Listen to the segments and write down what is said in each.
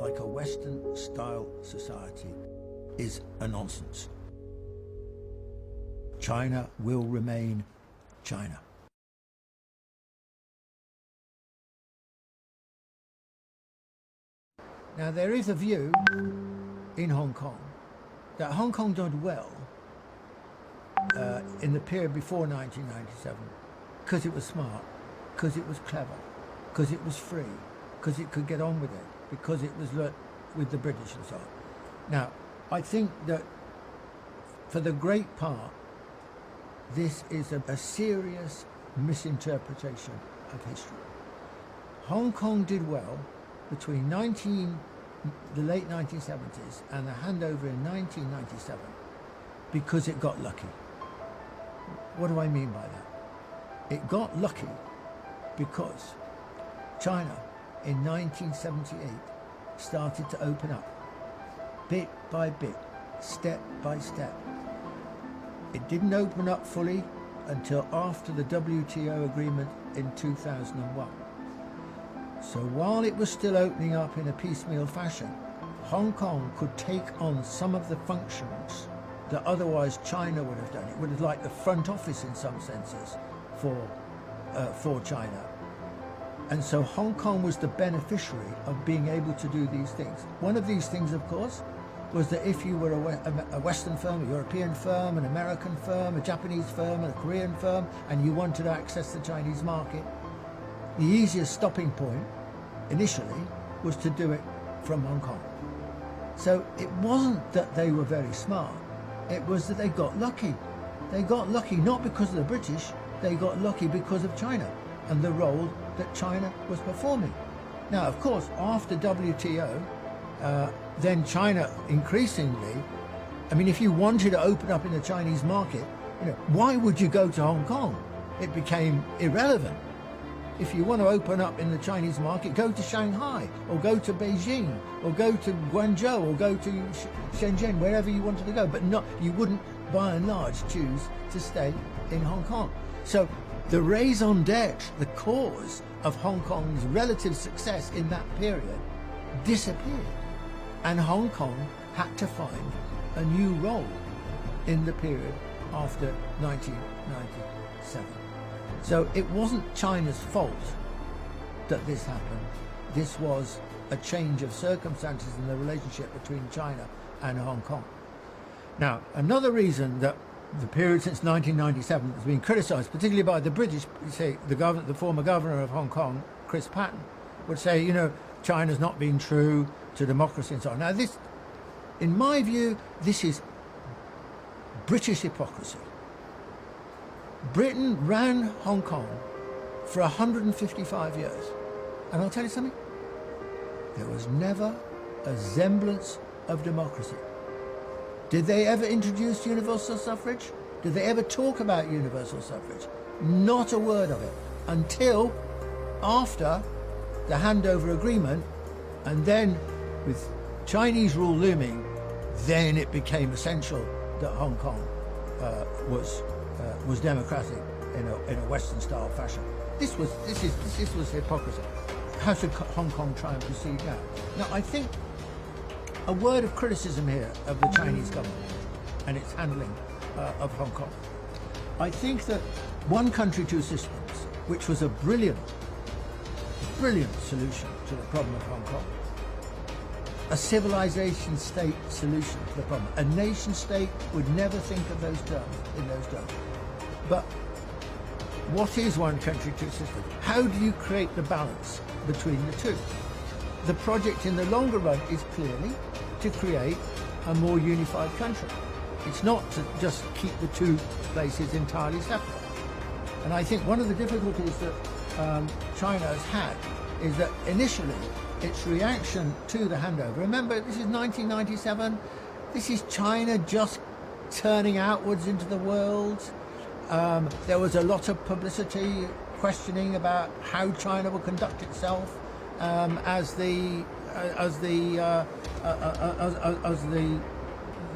like a Western-style society is a nonsense. China will remain China. Now, there is a view in Hong Kong that Hong Kong did well in the period before 1997 because it was smart, because it was clever, because it was free, because it could get on with it, because it was with the British and so on. Now, I think that for the great part, this is a serious misinterpretation of history. Hong Kong did well between the late 1970s and the handover in 1997 because it got lucky. What do I mean by that? It got lucky because China in 1978 started to open up, bit by bit, step by step. It didn't open up fully until after the WTO agreement in 2001. So while it was still opening up in a piecemeal fashion, Hong Kong could take on some of the functions that otherwise China would have done. It would have like the front office in some senses for China. And so Hong Kong was the beneficiary of being able to do these things. One of these things, of course, was that if you were a Western firm, a European firm, an American firm, a Japanese firm, a Korean firm, and you wanted to access the Chinese market, the easiest stopping point initially was to do it from Hong Kong. So it wasn't that they were very smart, it was that they got lucky. They got lucky not because of the British, they got lucky because of China and the role that China was performing. Now, of course, after WTO, then China increasingly, I mean, if you wanted to open up in the Chinese market, why would you go to Hong Kong? It became irrelevant. If you want to open up in the Chinese market, go to Shanghai, or go to Beijing, or go to Guangzhou, or go to Shenzhen, wherever you wanted to go. But you wouldn't, by and large, choose to stay in Hong Kong. So the raison d'etre, the cause of Hong Kong's relative success in that period, disappeared. And Hong Kong had to find a new role in the period after 1997. So it wasn't China's fault that this happened. This was a change of circumstances in the relationship between China and Hong Kong. Now, another reason that the period since 1997 has been criticised, particularly by the British, say the former governor of Hong Kong, Chris Patten, would say, China's not been true to democracy and so on. Now, this, in my view, this is British hypocrisy. Britain ran Hong Kong for 155 years. And I'll tell you something, there was never a semblance of democracy. Did they ever introduce universal suffrage? Did they ever talk about universal suffrage? Not a word of it until after the handover agreement, and then with Chinese rule looming, then it became essential that Hong Kong was democratic in a Western-style fashion. This was hypocrisy. How should Hong Kong try and proceed now? Now, I think a word of criticism here of the Chinese government and its handling of Hong Kong. I think that one country, two systems, which was a brilliant solution to the problem of Hong Kong, a civilization state solution to the problem. A nation state would never think of those terms in those terms. But what is one country, two systems? How do you create the balance between the two? The project in the longer run is clearly to create a more unified country. It's not to just keep the two places entirely separate. And I think one of the difficulties that China has had is that initially its reaction to the handover, remember this is 1997, this is China just turning outwards into the world. There was a lot of publicity questioning about how China will conduct itself as the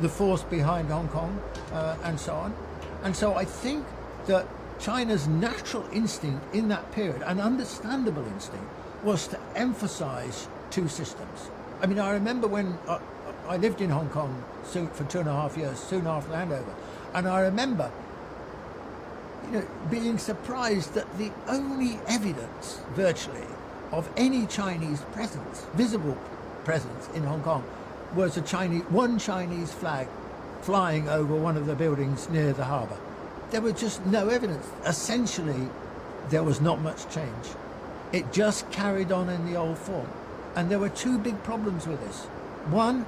force behind Hong Kong and so on. And so I think that China's natural instinct in that period, an understandable instinct, was to emphasize two systems. I mean, I remember when I lived in Hong Kong for 2.5 years, soon after the handover, and I remember, being surprised that the only evidence, virtually, of any Chinese presence, visible presence in Hong Kong, was one Chinese flag flying over one of the buildings near the harbour. There was just no evidence. Essentially, there was not much change. It just carried on in the old form. And there were two big problems with this. One,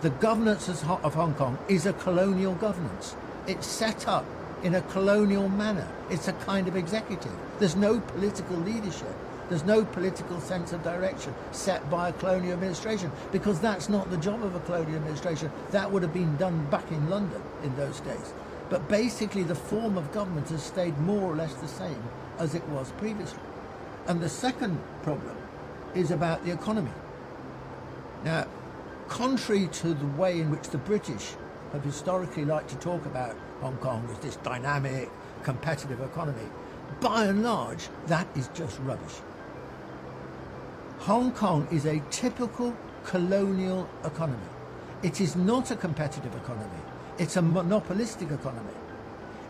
the governance of Hong Kong is a colonial governance. It's set up in a colonial manner. It's a kind of executive. There's no political leadership. There's no political sense of direction set by a colonial administration, because that's not the job of a colonial administration. That would have been done back in London in those days. But basically the form of government has stayed more or less the same as it was previously. And the second problem is about the economy. Now, contrary to the way in which the British have historically liked to talk about Hong Kong as this dynamic, competitive economy, by and large, that is just rubbish. Hong Kong is a typical colonial economy. It is not a competitive economy. It's a monopolistic economy.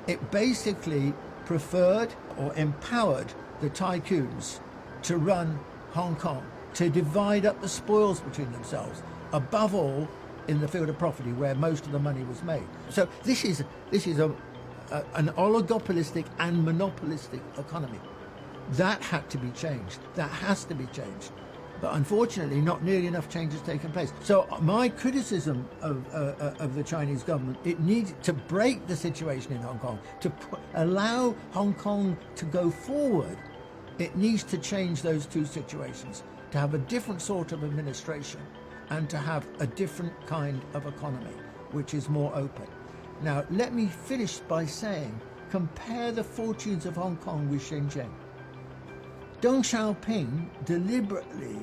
It basically preferred or empowered the tycoons to run Hong Kong, to divide up the spoils between themselves, above all in the field of property where most of the money was made. So this is an oligopolistic and monopolistic economy. That had to be changed. That has to be changed. But unfortunately, not nearly enough change has taken place. So my criticism of the Chinese government, it needs to break the situation in Hong Kong, to allow Hong Kong to go forward. It needs to change those two situations, to have a different sort of administration and to have a different kind of economy, which is more open. Now, let me finish by saying, compare the fortunes of Hong Kong with Shenzhen. Deng Xiaoping deliberately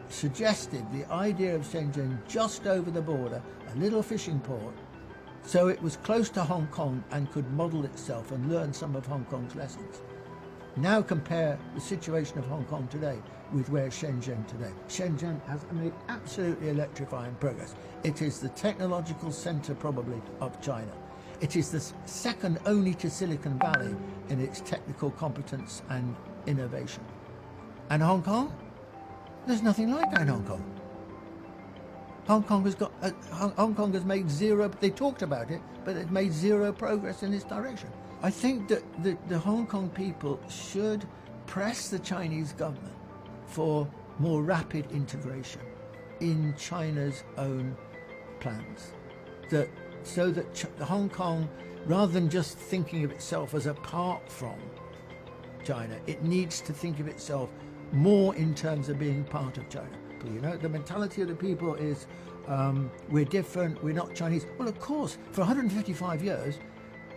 suggested the idea of Shenzhen just over the border, a little fishing port, so it was close to Hong Kong and could model itself and learn some of Hong Kong's lessons. Now compare the situation of Hong Kong today with where Shenzhen today. Shenzhen has made absolutely electrifying progress. It is the technological center probably of China. It is the second only to Silicon Valley in its technical competence and innovation. And Hong Kong? There's nothing like that in Hong Kong. Hong Kong has made zero, they talked about it, but it made zero progress in this direction. I think that the Hong Kong people should press the Chinese government for more rapid integration in China's own plans. So that Hong Kong, rather than just thinking of itself as apart from China, it needs to think of itself more in terms of being part of China. The mentality of the people is, we're different, we're not Chinese. Well, of course, for 155 years,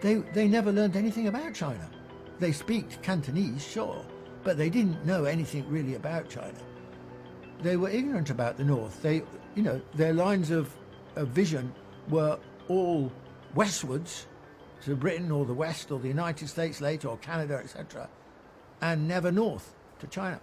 they never learned anything about China. They speak Cantonese, sure, but they didn't know anything really about China. They were ignorant about the North. Their lines of vision were all westwards to Britain or the West or the United States later or Canada, etc., and never north to China.